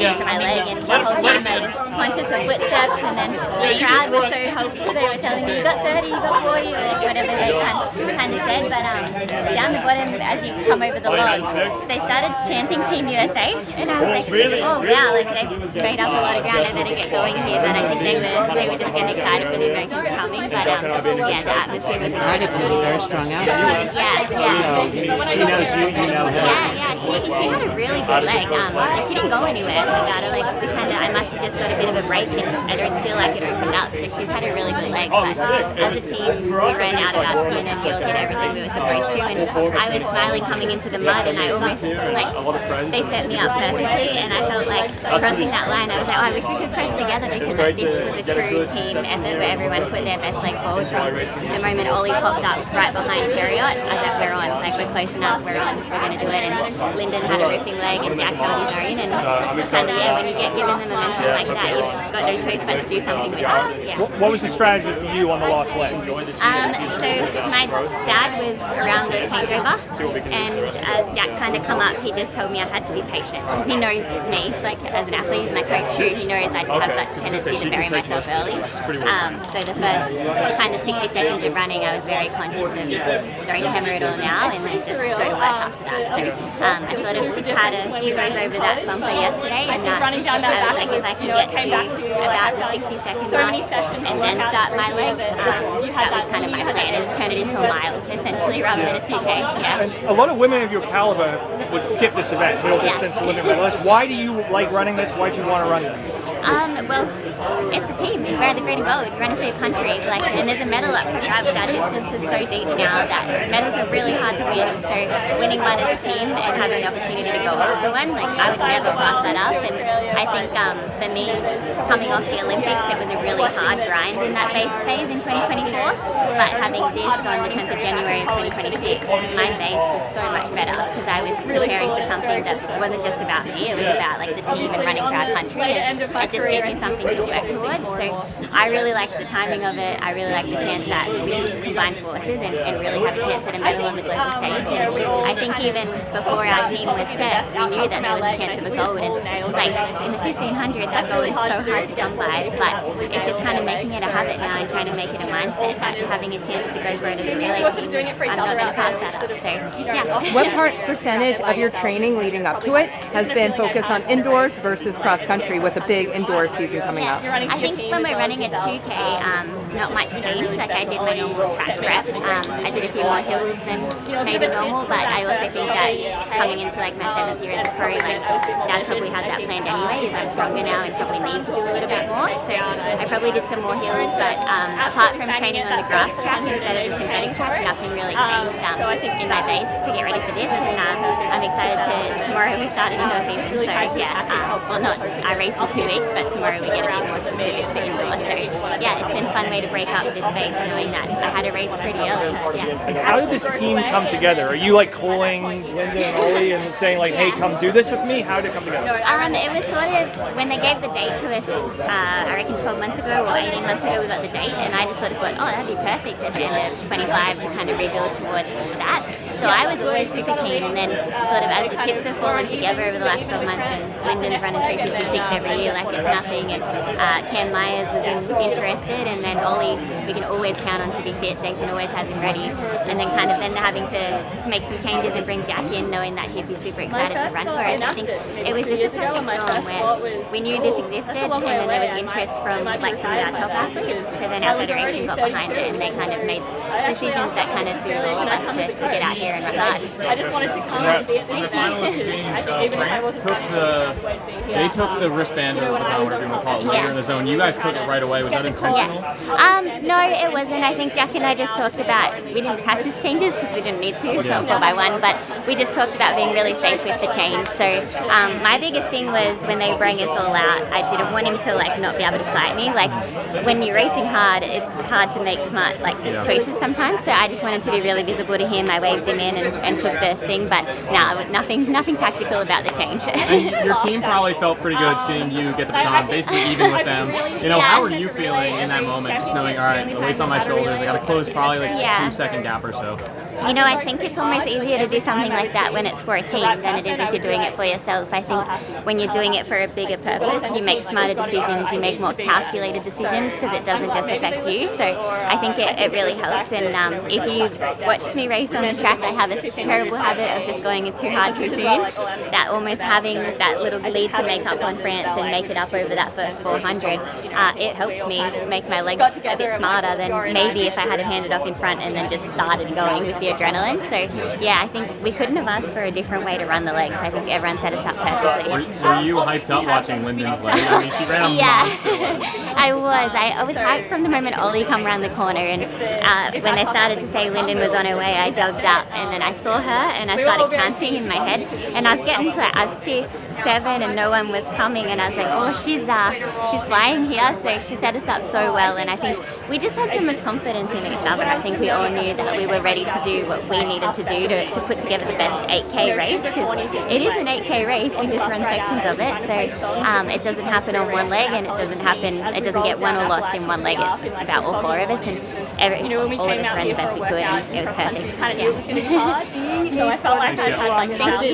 into my leg, and the whole time I was conscious of footsteps, and then the crowd was so helpful. They were telling me, you got 30, you got 40, or whatever they kind of said. But down the bottom, as you come over the lodge, they started chanting Team USA, and I was like, oh wow, like they've made up a lot of ground. I better get going here. But I think they were just getting excited for the Americans coming. But yeah, the atmosphere was I could see she's very strung out. yeah. So she knows you know her. Yeah, she had a really good leg. She didn't go anywhere. I must have just got a bit of a break, and I don't feel like it opened up. So she's had a really good leg. But as a team, we ran out of our skin, and we all did everything we were supposed to. And I was smiling coming into the mud, and I almost they set me up perfectly. And I felt like crossing that line, I was like, oh, I wish we could press together, because this was a true team effort where everyone put their best leg forward. From the moment Olli popped up right behind Chariot, I was like, we're on, like we're close enough, we're on, we're going to do it. And Linden had a ripping leg, and Jack held his own, and yeah, when you get given the momentum like that, you've got no choice but to do something with it. Yeah. What was the strategy for you on the last leg? So my dad was around the changeover, and as Jack kind of come up, he just told me I had to be patient, because he knows me, like as an athlete, he's my coach too. He knows I just have such a tendency to bury myself early. So the first kind of 60 seconds of running, I was very conscious of don't hammer it all now, and then just go to work after that. So I sort of had a few goes over that bumper yesterday, and I was like, if I can get to about the 60-second mark and then start my leg, that was kind of my plan, is turn it into a mile essentially rather than a 2K. Yeah. And a lot of women of your caliber would skip this event, middle distance Olympic medalist. Why do you like running this? Why do you want to run this? Well, it's a team. We wear the green and gold. We're running for your country. And there's a medal up for grabs. Our distance is so deep now that medals are really hard to win. So winning one as a team and having the opportunity to go after one, I would never pass that up. And I think for me, coming off the Olympics, it was a really hard grind in that base phase in 2024. But having this on the 10th of January of 2026, my base was so much better, because I was preparing for something that wasn't just about me. It was about the team and running for our country. And it just gave me something to work towards. So I really liked the timing of it. I really liked the chance that we could combine forces and really have a chance at a medal on the global stage. And I think even before our team was set, we knew that there was a chance of a gold. And in the 1500, that gold is so hard to come by. But it's just kind of making it a habit now and trying to make it a mindset that having a chance to go for it as a relay team, I'm not going to pass that up. So yeah. What percentage of your training leading up to it has been focused on indoors versus cross country, with a big indoor season coming up? I think when we're running a 2K, not much changed. I did my normal track prep. I did a few more hills than maybe normal, but I also think that coming into my 7th year as a pro, Dad probably had that planned anyway, as I'm stronger now and probably need to do a little bit more. So I probably did some more hills, but apart from training on the grass track instead of the synthetic track, nothing really changed in my base to get ready for this. And I'm excited tomorrow we start an indoor season. So yeah, I race in 2 weeks, but tomorrow we get a bit more specific for indoor. So yeah, it's been a fun way to break up this phase, knowing that I had a race pretty early. Yeah. How did this team come together? Are you calling Linden and Olli and saying hey, come do this with me? How did it come together? It was sort of when they gave the date to us. I reckon 12 months ago or 18 months ago we got the date, and I just sort of thought, oh, that'd be perfect at the end of 25 to kind of rebuild towards that. So I was always super keen, and then sort of as the chips have fallen together over the last 12 months, and Linden's running 356 every year like it's nothing, and Cam Myers was interested, and then Olli we can always count on to be fit. Dayton always has him ready, and then kind of having to make some changes and bring Jack in, knowing that he'd be super excited to run for us. I think it was just a perfect storm where we knew this existed, and then there was interest from some of our top athletes. So then our federation got behind it, and they kind of made decisions that kind of suited all of us to get out here and run hard. I just wanted to come and say they took the wristband, or whatever you want to call it, when you're in the zone. You guys took it right away. Was that intentional? Yes. No, it wasn't. I think Jack and I just talked about, we didn't practice changes because we didn't need to, it's not 4x1, but we just talked about being really safe with the change. So my biggest thing was when they bring us all out, I didn't want him to not be able to sight me. When you're racing hard, it's hard to make smart choices sometimes. So I just wanted to be really visible to him. I waved him in and took the thing, but no, nothing tactical about the change. And your team probably felt pretty good seeing you get the baton, basically even with them. How are you feeling in that moment, just knowing, all right, the weight's on my shoulders, I got to close probably like a 2-second gap or so? I think it's almost easier to do something like that when it's for a team than it is if you're doing it for yourself. I think when you're doing it for a bigger purpose, you make smarter decisions, you make more calculated decisions because it doesn't just affect you. So I think it really helped. And if you watched me race on the track, I have a terrible habit of just going too hard too soon. That almost having that little lead to make up on France and make it up over that first 400, it helped me make my leg a bit smarter than maybe if I had it handed off in front and then just started going with the adrenaline. So yeah, I think we couldn't have asked for a different way to run the legs. I think everyone set us up perfectly. Were you hyped up watching Linden's leg? I mean, she ran a monster. I was hyped from the moment Olli come around the corner, and when they started to say Linden was on her way, I jogged up and then I saw her and I started counting in my head, and I was getting to 6, 7 and no one was coming, and I was like, oh, she's flying here. So she set us up so well, and I think we just had so much confidence in each other. I think we all knew that we were ready to do what we needed to do to put together the best 8K race, because it is an 8K race. We just run sections of it, so it doesn't happen on one leg, and it doesn't get won or lost in one leg. It's about all 4 of us, and all of us ran the best we could, and it was perfect. So I felt like I had Thank you.